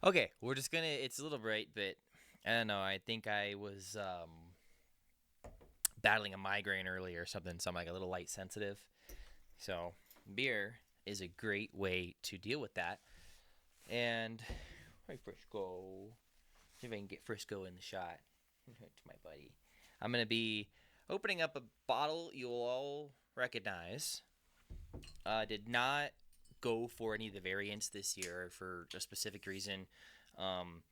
Okay, we're just gonna. It's a little bright, but I don't know. I think I was battling a migraine earlier or something, so I'm like a little light sensitive. So beer is a great way to deal with that. And right, Frisco. See if I can get Frisco in the shot. To my buddy, I'm gonna be opening up a bottle you'll all recognize. Did not go for any of the variants this year for a specific reason. Um,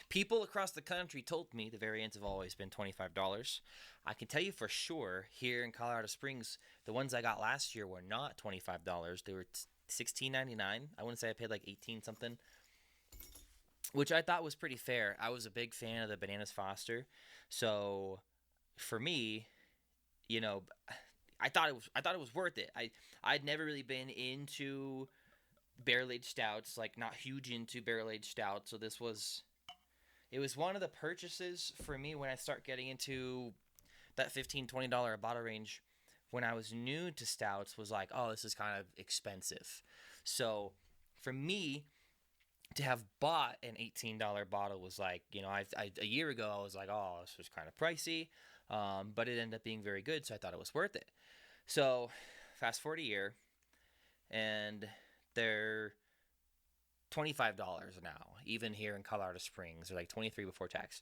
People across the country told me the variants have always been $25. I can tell you for sure here in Colorado Springs, the ones I got last year were not $25. They were $16.99. I wouldn't say I paid like 18 something, which I thought was pretty fair. I was a big fan of the Bananas Foster, so for me, you know, I thought it was worth it. I'd never really been into barrel aged stouts, like not huge into barrel aged stouts, so this was it was one of the purchases for me when I start getting into that $15-$20 a bottle range. When I was new to stouts, was like, oh, this is kind of expensive. So for me to have bought an $18 bottle was like, a year ago I was like, oh, this was kind of pricey, but it ended up being very good, so I thought it was worth it. So fast forward a year, and they're $25 now, even here in Colorado Springs. They're like 23 before tax.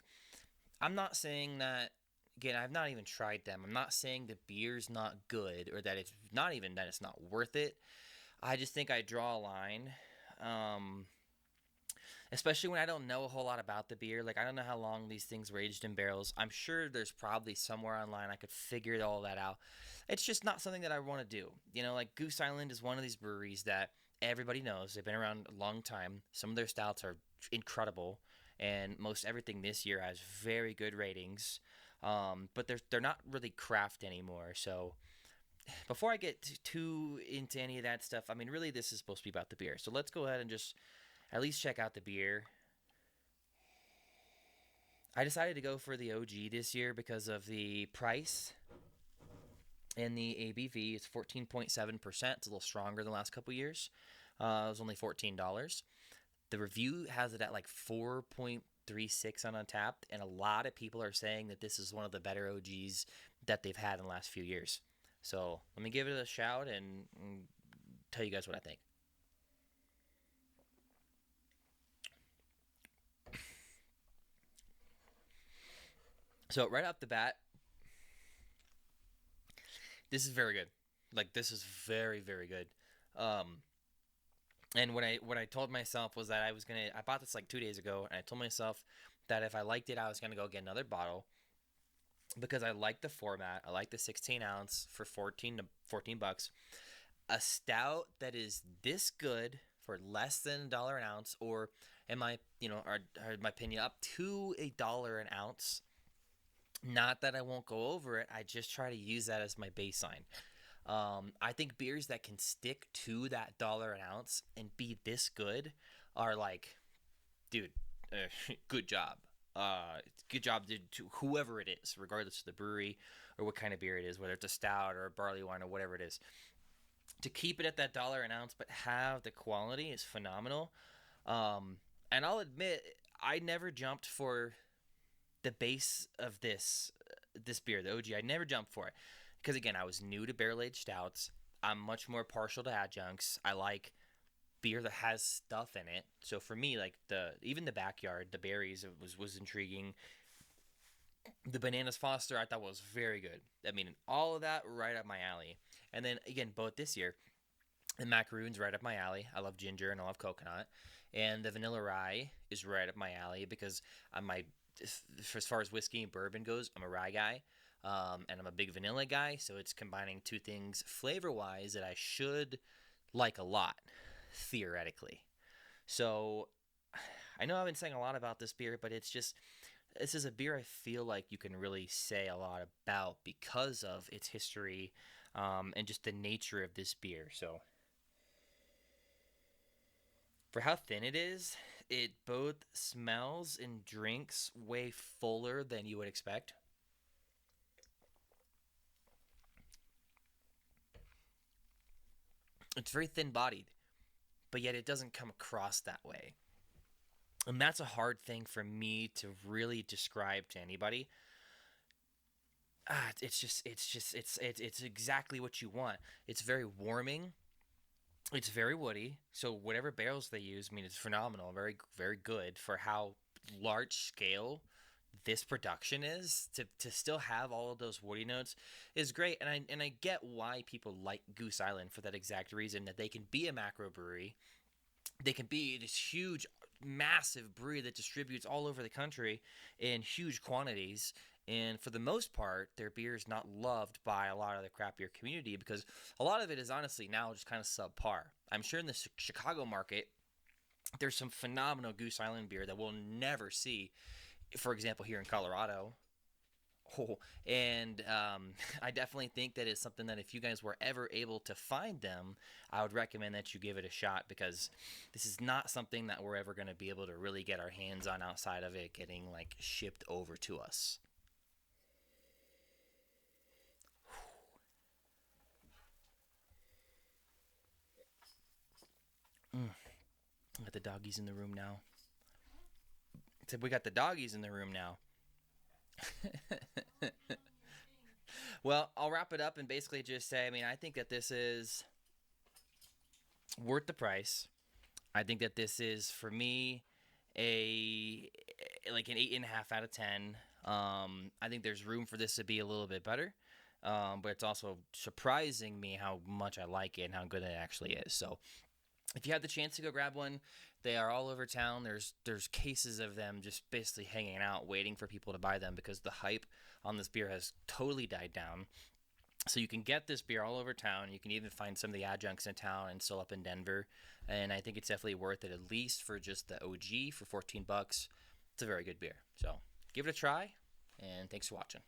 I'm not saying that, again, I've not even tried them. I'm not saying the beer's not good or that it's not even that it's not worth it. I just think I draw a line. Um, Especially when I don't know a whole lot about the beer. Like, I don't know how long these things were aged in barrels. I'm sure there's probably somewhere online I could figure all that out. It's just not something that I want to do. Like Goose Island is one of these breweries that everybody knows. They've been around a long time. Some of their stouts are incredible, and most everything this year has very good ratings. But they're not really craft anymore. So before I get too into any of that stuff, I mean, really, this is supposed to be about the beer. So let's go ahead and just at least check out the beer. I decided to go for the OG this year because of the price and the ABV. It's 14.7%. It's a little stronger than the last couple years. It was only $14. The review has it at like 4.36 on Untapped, and a lot of people are saying that this is one of the better OGs that they've had in the last few years. So let me give it a shout and tell you guys what I think. So right off the bat, this is very good. Like, this is very, very good. Um, and what I told myself was that I bought this like 2 days ago, and I told myself that if I liked it, I was gonna go get another bottle because I like the format. I like the 16 ounce for 14 bucks. A stout that is this good for less than a dollar an ounce, or in my or my opinion, up to $1 an ounce. Not that I won't go over it. I just try to use that as my baseline. I think beers that can stick to that dollar an ounce and be this good are like, dude, good job. Good job to whoever it is, regardless of the brewery or what kind of beer it is, whether it's a stout or a barley wine or whatever it is. To keep it at that dollar an ounce, but have the quality is phenomenal. And I'll admit, I never jumped for the base of this beer, the OG. I never jumped for it because again, I was new to barrel aged stouts. I'm much more partial to adjuncts. I like beer that has stuff in it. So for me, like the backyard, the berries was intriguing. The bananas Foster I thought was very good. I mean, all of that right up my alley. And then again, both this year, the macaroons right up my alley. I love ginger and I love coconut, and the vanilla rye is right up my alley because I'm my as far as whiskey and bourbon goes, I'm a rye guy, and I'm a big vanilla guy. So it's combining two things flavor wise that I should like a lot, theoretically. So I know I've been saying a lot about this beer, but it's just this is a beer I feel like you can really say a lot about because of its history, and just the nature of this beer. So for how thin it is, it both smells and drinks way fuller than you would expect. It's very thin bodied. but yet it doesn't come across that way. And that's a hard thing for me to really describe to anybody. It's exactly what you want. It's very warming. It's very woody. So whatever barrels they use, I mean, it's phenomenal. Very, very good for how large scale this production is. To still have all of those woody notes is great. And I get why people like Goose Island for that exact reason, that they can be a macro brewery. They can be this huge, massive brewery that distributes all over the country in huge quantities. And for the most part, their beer is not loved by a lot of the craft beer community because a lot of it is honestly now just kind of subpar. I'm sure in the Chicago market, there's some phenomenal Goose Island beer that we'll never see, for example, here in Colorado. Oh, and I definitely think that it's something that if you guys were ever able to find them, I would recommend that you give it a shot because this is not something that we're ever going to be able to really get our hands on outside of it getting like shipped over to us. Mm. We got the doggies in the room now. Except we got the doggies in the room now. Well, I'll wrap it up and basically just say, I mean, I think that this is worth the price. I think that this is for me a like an 8.5 out of 10. I think there's room for this to be a little bit better, but it's also surprising me how much I like it and how good it actually is. So if you have the chance to go grab one, they are all over town. There's cases of them just basically hanging out, waiting for people to buy them because the hype on this beer has totally died down. So you can get this beer all over town. You can even find some of the adjuncts in town and still up in Denver. And I think it's definitely worth it, at least for just the OG for $14. It's a very good beer. So give it a try, and thanks for watching.